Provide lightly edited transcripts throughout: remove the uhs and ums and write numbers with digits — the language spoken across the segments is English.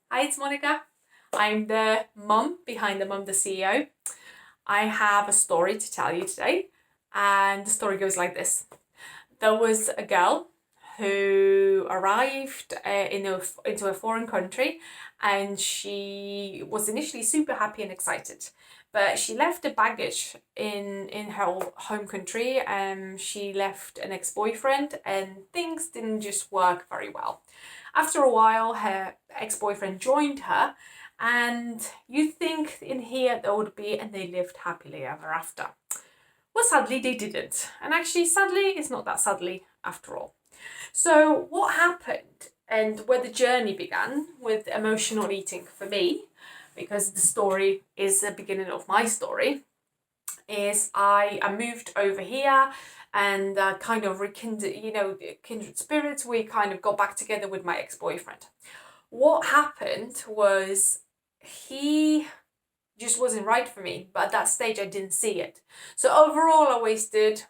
Hi, it's Monica. I'm the mum behind the Mum the CEO. I have a story to tell you today, and the story goes like this. There was a girl who arrived into a foreign country, and she was initially super happy and excited. But she left the baggage in her home country, and she left an ex-boyfriend, and things didn't just work very well. After a while, her ex-boyfriend joined her, and you think in here there would be, and they lived happily ever after. Well, sadly, they didn't. And actually, sadly, it's not that sadly after all. So, what happened and where the journey began with emotional eating for me, because the story is the beginning of my story, is I moved over here and kind of rekindled, kindred spirits. We kind of got back together with my ex boyfriend. What happened was he just wasn't right for me. But at that stage, I didn't see it. So overall, I wasted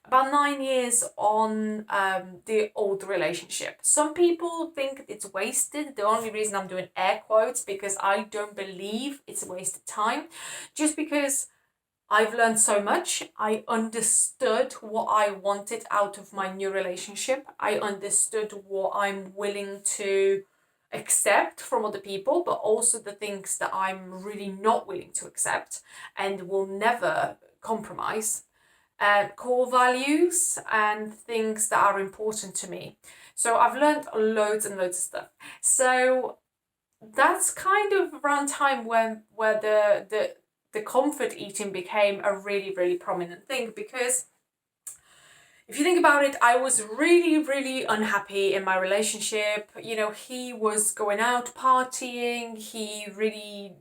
about 9 years on the old relationship. Some people think it's wasted. The only reason I'm doing air quotes because I don't believe it's a wasted time. Just because I've learned so much. I understood what I wanted out of my new relationship. I understood what I'm willing to accept from other people, but also the things that I'm really not willing to accept and will never compromise. Core values and things that are important to me. So I've learned loads and loads of stuff. So that's kind of around time when where the comfort eating became a really, really prominent thing because if you think about it, I was really, really unhappy in my relationship. He was going out partying, he really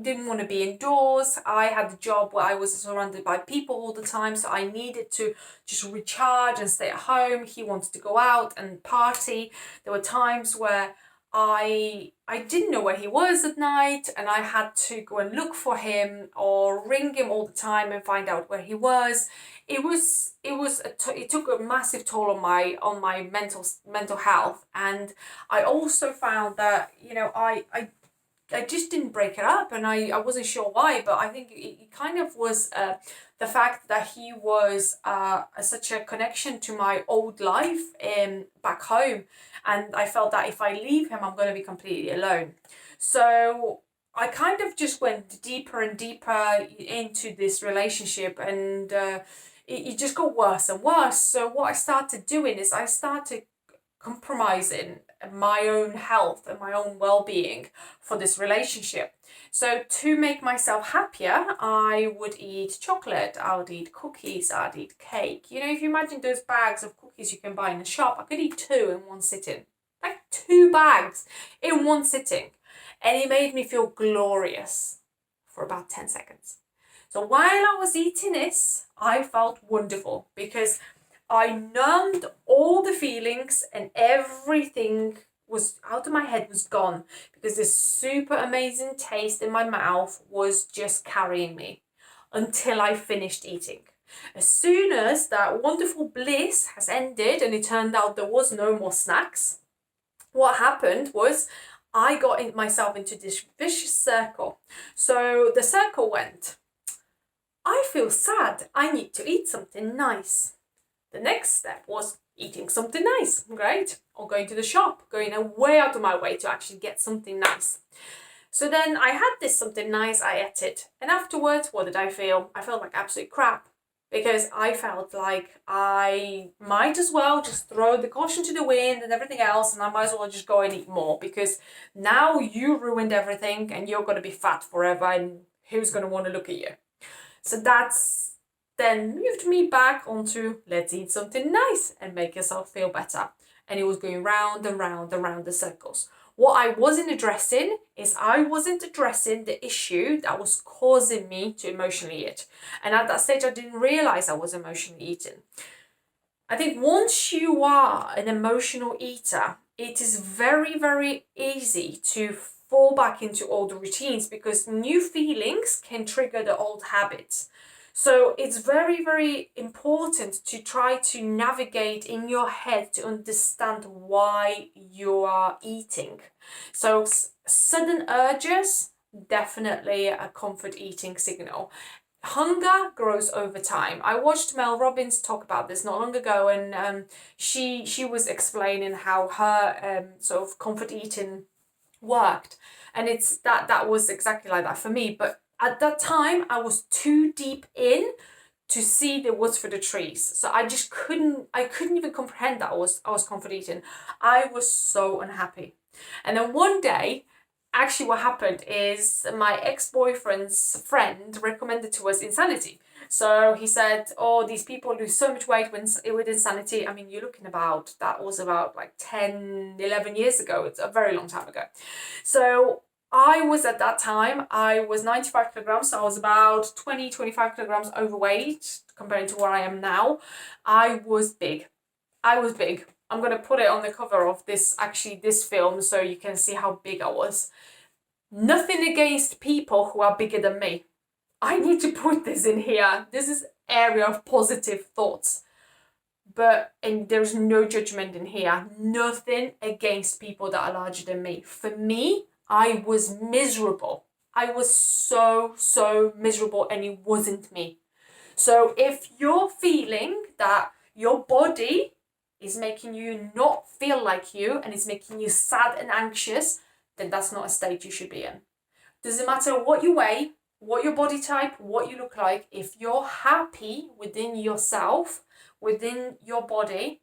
didn't want to be indoors. I had a job where I was surrounded by people all the time, so I needed to just recharge and stay at home. He wanted to go out and party. There were times where I didn't know where he was at night and I had to go and look for him or ring him all the time and find out where he was. It took a massive toll on my mental health, and I also found that I just didn't break it up, and I wasn't sure why, but I think it kind of was the fact that he was such a connection to my old life back home, and I felt that if I leave him, I'm going to be completely alone. So I kind of just went deeper and deeper into this relationship, and it just got worse and worse. So what I started doing is I started compromising my own health and my own well-being for this relationship. So to make myself happier, I would eat chocolate, I would eat cookies, I'd eat cake. If you imagine those bags of cookies you can buy in a shop, I could eat two in one sitting. Like 2 bags in one sitting. And it made me feel glorious for about 10 seconds. So while I was eating this, I felt wonderful because I numbed all the feelings and everything was out of my head, was gone, because this super amazing taste in my mouth was just carrying me until I finished eating. As soon as that wonderful bliss has ended and it turned out there was no more snacks, what happened was I got myself into this vicious circle. So the circle went, I feel sad, I need to eat something nice. The next step was eating something nice, right? Or going to the shop, going way out of my way to actually get something nice. So then I had this something nice, I ate it. And afterwards, what did I feel? I felt like absolute crap because I felt like I might as well just throw the caution to the wind and everything else, and I might as well just go and eat more because now you ruined everything and you're going to be fat forever, and who's going to want to look at you? So that's then moved me back onto let's eat something nice and make yourself feel better. And it was going round and round and round the circles. What I wasn't addressing is I wasn't addressing the issue that was causing me to emotionally eat. And at that stage, I didn't realize I was emotionally eating. I think once you are an emotional eater, it is very, very easy to fall back into old routines because new feelings can trigger the old habits. So it's very, very important to try to navigate in your head to understand why you are eating. So sudden urges, definitely a comfort eating signal. Hunger grows over time. I watched Mel Robbins talk about this not long ago, and she was explaining how her sort of comfort eating worked, and it's that was exactly like that for me. But at that time, I was too deep in to see the woods for the trees, so I couldn't even comprehend that I was comfort eating. I was so unhappy, and then one day, actually what happened is my ex-boyfriend's friend recommended to us Insanity. So he said, oh, these people lose so much weight with Insanity. I mean, you're looking about, that was about like 10, 11 years ago. It's a very long time ago. So I was at that time, I was 95 kilograms. So I was about 20, 25 kilograms overweight compared to where I am now. I was big. I was big. I'm going to put it on the cover of this film so you can see how big I was. Nothing against people who are bigger than me. I need to put this in here. This is area of positive thoughts. And there's no judgment in here. Nothing against people that are larger than me. For me, I was miserable. I was so miserable, and it wasn't me. So if you're feeling that your body is making you not feel like you and it's making you sad and anxious, then that's not a state you should be in. Doesn't matter what you weigh, what your body type, what you look like. If you're happy within yourself, within your body,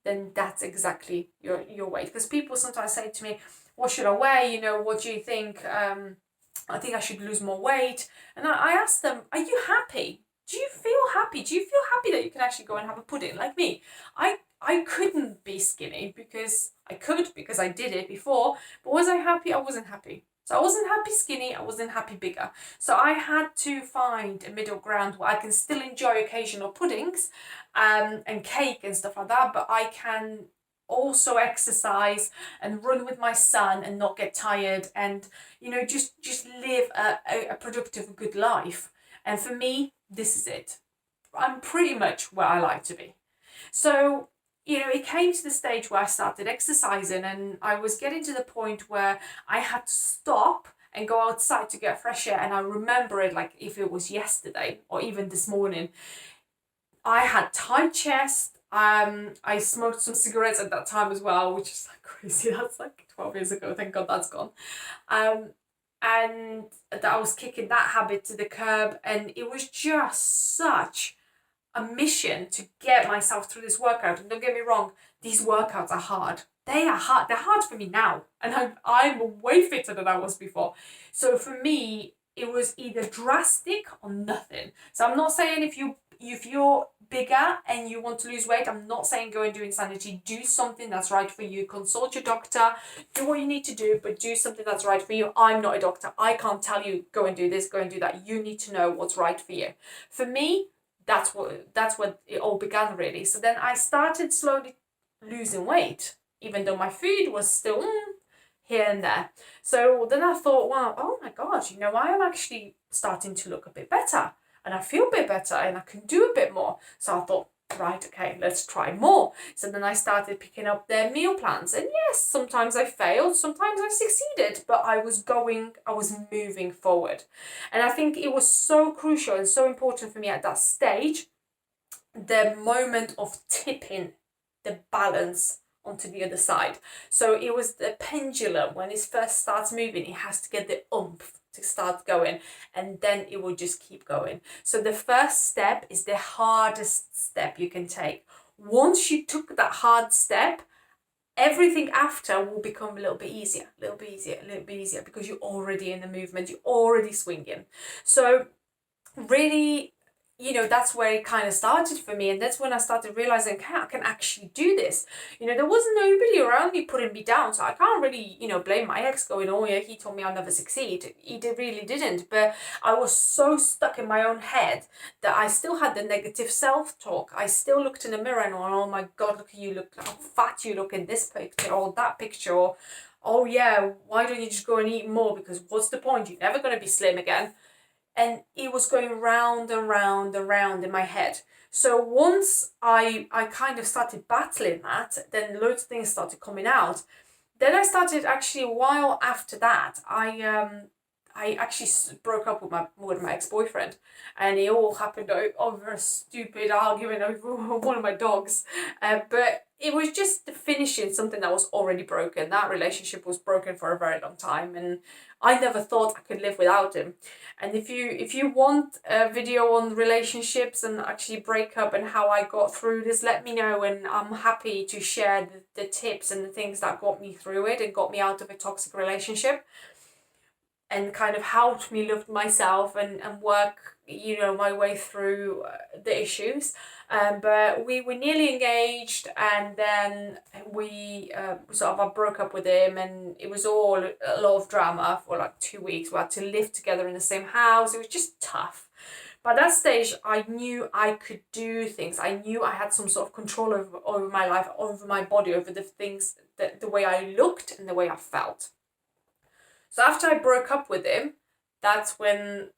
then that's exactly your weight. Because people sometimes say to me, what should I weigh? What do you think? I think I should lose more weight. And I ask them, are you happy? Do you feel happy? Do you feel happy that you can actually go and have a pudding like me? I couldn't be skinny because I did it before, but was I happy? I wasn't happy. So I wasn't happy skinny, I wasn't happy bigger. So I had to find a middle ground where I can still enjoy occasional puddings and cake and stuff like that, but I can also exercise and run with my son and not get tired and just live a productive, good life. And for me, this is it. I'm pretty much where I like to be. So it came to the stage where I started exercising, and I was getting to the point where I had to stop and go outside to get fresh air. And I remember it like if it was yesterday or even this morning. I had tight chest. I smoked some cigarettes at that time as well, which is like crazy. That's like 12 years ago. Thank God that's gone. And that I was kicking that habit to the curb, and it was just such a mission to get myself through this workout. And don't get me wrong, these workouts are hard. They are hard. They're hard for me now, and I'm way fitter than I was before. So for me, it was either drastic or nothing. So I'm not saying if you're bigger and you want to lose weight, I'm not saying go and do Insanity. Do something that's right for you. Consult your doctor. Do what you need to do, but do something that's right for you. I'm not a doctor. I can't tell you go and do this, go and do that. You need to know what's right for you. For me, that's what it all began really. So then I started slowly losing weight, even though my food was still here and there. So then I thought, wow, oh my God, I am actually starting to look a bit better, and I feel a bit better, and I can do a bit more. So I thought, right, okay, let's try more. So then I started picking up their meal plans, and yes, sometimes I failed, sometimes I succeeded, but I was moving forward. And I think it was so crucial and so important for me at that stage, the moment of tipping the balance onto the other side. So it was the pendulum. When it first starts moving, it has to get the oomph to start going, and then it will just keep going. So the first step is the hardest step you can take. Once you took that hard step, everything after will become a little bit easier, because you're already in the movement, you're already swinging. So really, that's where it kind of started for me. And that's when I started realizing, okay, I can actually do this. There was nobody around me putting me down. So I can't really, blame my ex going, oh yeah, he told me I'll never succeed. He really didn't. But I was so stuck in my own head that I still had the negative self-talk. I still looked in the mirror and went, oh my God, look at you, look how fat you look in this picture or that picture. Or, oh yeah, why don't you just go and eat more? Because what's the point? You're never going to be slim again. and it was going round and round and round in my head. So once I kind of started battling that, then loads of things started coming out. Then I started actually, a while after that, I actually broke up with my ex-boyfriend, and it all happened over a stupid argument over one of my dogs. But it was just finishing something that was already broken. That relationship was broken for a very long time, and I never thought I could live without him. And if you want a video on relationships and actually breakup and how I got through this, let me know, and I'm happy to share the tips and the things that got me through it and got me out of a toxic relationship, and kind of helped me love myself and work, my way through the issues. But we were nearly engaged, and then we I broke up with him, and it was all a lot of drama for like 2 weeks. We had to live together in the same house. It was just tough. By that stage, I knew I could do things. I knew I had some sort of control over my life, over my body, over the things, the way I looked and the way I felt. So after I broke up with him, that's when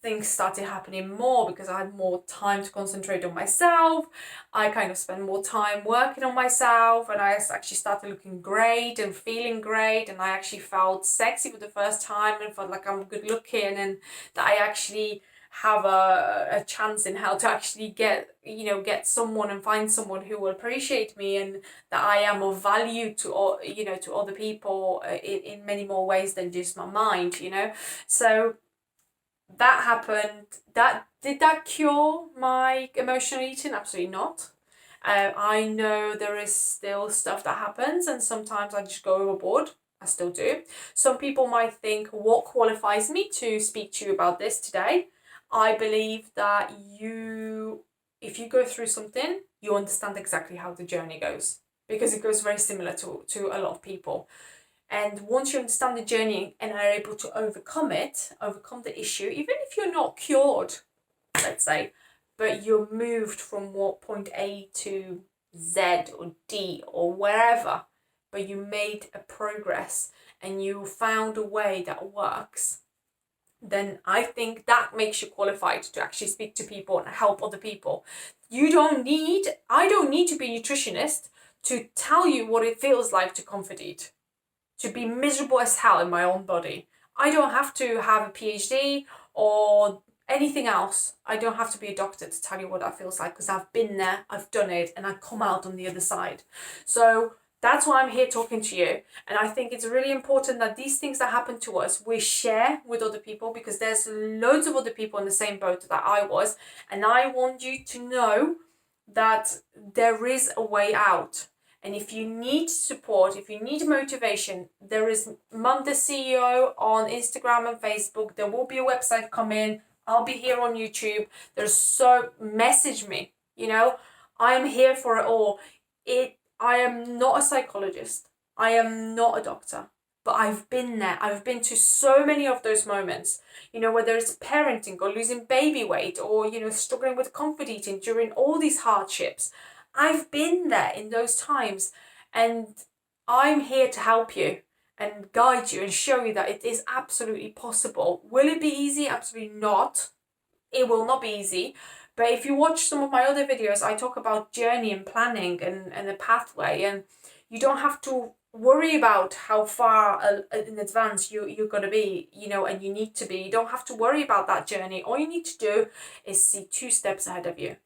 things started happening more, because I had more time to concentrate on myself. I kind of spent more time working on myself, and I actually started looking great and feeling great, and I actually felt sexy for the first time and felt like I'm good looking, and that I actually have a chance in how to actually get someone and find someone who will appreciate me, and that I am of value to all, to other people, in many more ways than just my mind. So that happened. Did that cure my emotional eating? Absolutely not. I know there is still stuff that happens, and sometimes I just go overboard. I still do. Some people might think, what qualifies me to speak to you about this today? I believe that if you go through something, you understand exactly how the journey goes, because it goes very similar to a lot of people. And once you understand the journey and are able to overcome the issue, even if you're not cured, let's say, but you're moved from point A to Z or D or wherever, but you made a progress and you found a way that works, then I think that makes you qualified to actually speak to people and help other people. I don't need to be a nutritionist to tell you what it feels like to comfort eat, to be miserable as hell in my own body. I don't have to have a PhD or anything else. I don't have to be a doctor to tell you what that feels like, because I've been there, I've done it, and I come out on the other side. So that's why I'm here talking to you. And I think it's really important that these things that happen to us, we share with other people, because there's loads of other people in the same boat that I was. And I want you to know that there is a way out. And if you need support, if you need motivation, there is Mum the CEO on Instagram and Facebook. There will be a website coming. I'll be here on YouTube. Message me, I am here for it all. I am not a psychologist. I am not a doctor, but I've been there. I've been to so many of those moments, whether it's parenting or losing baby weight or, struggling with comfort eating during all these hardships. I've been there in those times, and I'm here to help you and guide you and show you that it is absolutely possible. Will it be easy? Absolutely not. It will not be easy. But if you watch some of my other videos, I talk about journey and planning and the pathway, and you don't have to worry about how far in advance you're going to be, and you need to be. You don't have to worry about that journey. All you need to do is see 2 steps ahead of you.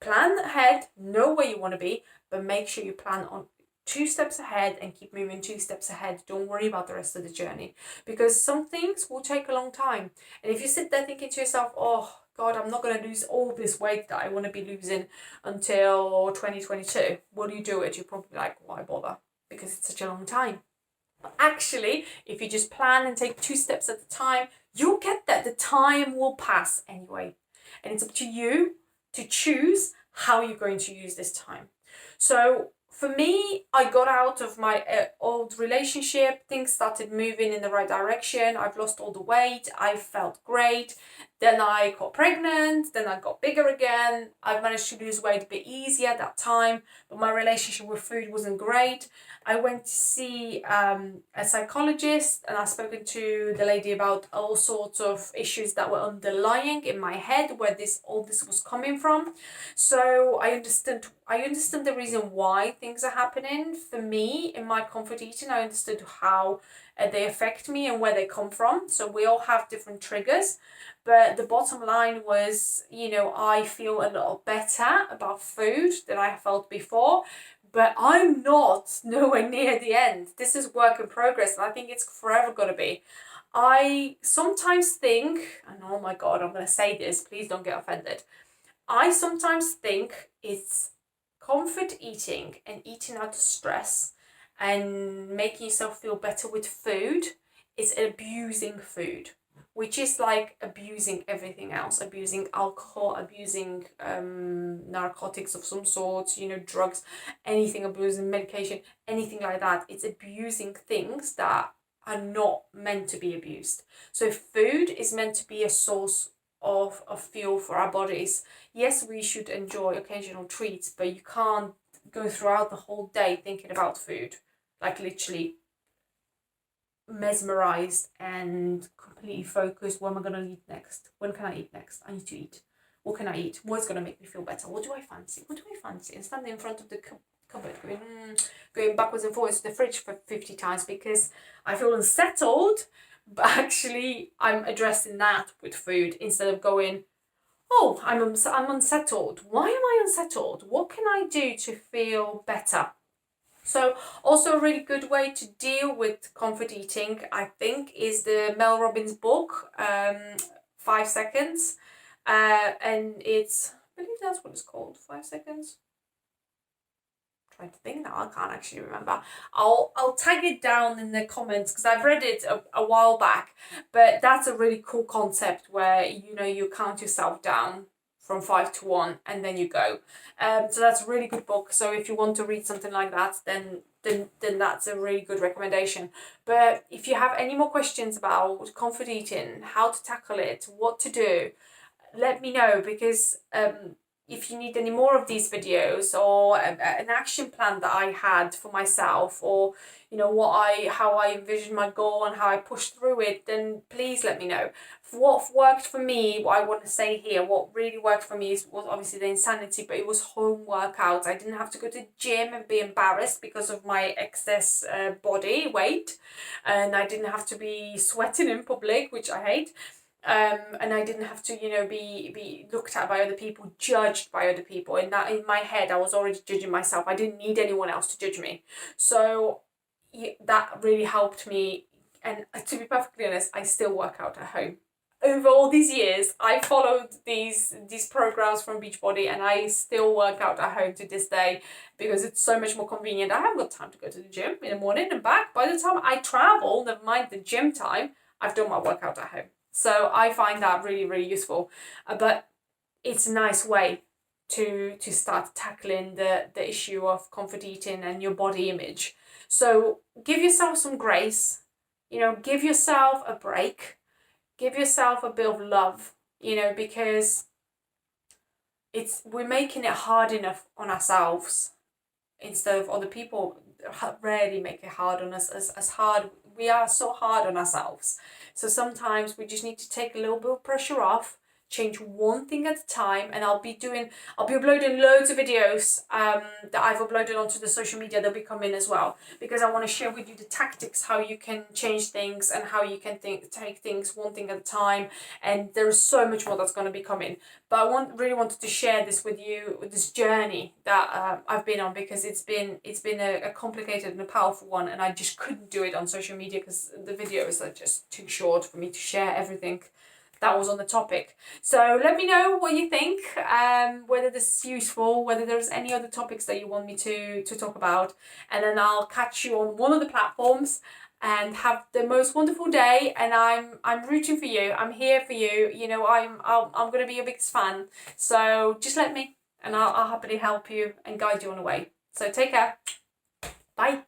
Plan ahead, know where you want to be, but make sure you plan on 2 steps ahead and keep moving 2 steps ahead. Don't worry about the rest of the journey, because some things will take a long time. And if you sit there thinking to yourself, oh God, I'm not going to lose all this weight that I want to be losing until 2022. Will you do it? You're probably like, why bother? Because it's such a long time. But actually, if you just plan and take 2 steps at a time, you'll get there. The time will pass anyway. And it's up to you to choose how you're going to use this time. So for me, I got out of my old relationship. Things started moving in the right direction. I've lost all the weight. I felt great. Then I got pregnant, then I got bigger again. I managed to lose weight a bit easier at that time, but my relationship with food wasn't great. I went to see a psychologist, and I've spoken to the lady about all sorts of issues that were underlying in my head where all this was coming from. So I understand the reason why things are happening for me in my comfort eating. I understood how they affect me and where they come from. So we all have different triggers. But the bottom line was, I feel a lot better about food than I felt before. But I'm not nowhere near the end. This is work in progress, and I think it's forever going to be. I sometimes think, and oh my God, I'm going to say this, please don't get offended. I sometimes think it's comfort eating and eating out of stress and making yourself feel better with food is abusing food, which is like abusing everything else, abusing alcohol, abusing narcotics of some sort, drugs, anything, abusing medication, anything like that. It's abusing things that are not meant to be abused. So food is meant to be a source of fuel for our bodies. Yes, we should enjoy occasional treats, but you can't go throughout the whole day thinking about food, like literally mesmerized and completely focused. What am I going to eat next? When can I eat next? I need to eat. What can I eat? What's going to make me feel better? What do I fancy? And standing in front of the cupboard going backwards and forwards to the fridge for 50 times because I feel unsettled. But actually, I'm addressing that with food instead of going, oh, I'm unsettled. Why am I unsettled? What can I do to feel better? So also a really good way to deal with comfort eating, I think, is the Mel Robbins book, 5 Seconds. And it's, I believe that's what it's called, 5 Seconds. Trying to think now, I can't actually remember. I'll tag it down in the comments because I've read it a while back, but that's a really cool concept where you count yourself down from 5 to 1 and then you go. So that's a really good book. So if you want to read something like that, then that's a really good recommendation. But if you have any more questions about comfort eating, how to tackle it, what to do, let me know, because if you need any more of these videos or an action plan that I had for myself, or how I envisioned my goal and how I pushed through it, then please let me know. What worked for me, what I want to say here, what really worked for me was obviously the Insanity, but it was home workouts. I didn't have to go to the gym and be embarrassed because of my excess body weight, and I didn't have to be sweating in public, which I hate. And I didn't have to, be looked at by other people, judged by other people. In my head, I was already judging myself. I didn't need anyone else to judge me. So that really helped me. And to be perfectly honest, I still work out at home. Over all these years, I followed these programs from Beachbody, and I still work out at home to this day because it's so much more convenient. I haven't got time to go to the gym in the morning and back. By the time I travel, never mind the gym time, I've done my workout at home. So I find that really, really useful. But it's a nice way to start tackling the issue of comfort eating and your body image. So give yourself some grace, give yourself a break, give yourself a bit of love, because we're making it hard enough on ourselves instead of other people. Rarely make it hard on us as hard. We are so hard on ourselves. So sometimes we just need to take a little bit of pressure off, change one thing at a time, and I'll be uploading loads of videos that I've uploaded onto the social media. They'll be coming as well, because I want to share with you the tactics, how you can change things and how you can take things one thing at a time. And there is so much more that's going to be coming. But I really wanted to share this with you, with this journey that I've been on, because it's been a complicated and a powerful one, and I just couldn't do it on social media because the videos are just too short for me to share everything that was on the topic. So let me know what you think, whether this is useful, whether there's any other topics that you want me to talk about, and then I'll catch you on one of the platforms. And have the most wonderful day, and I'm rooting for you. I'm here for you. I'm gonna be your biggest fan. So just let me, and I'll happily help you and guide you on the way. So take care. Bye.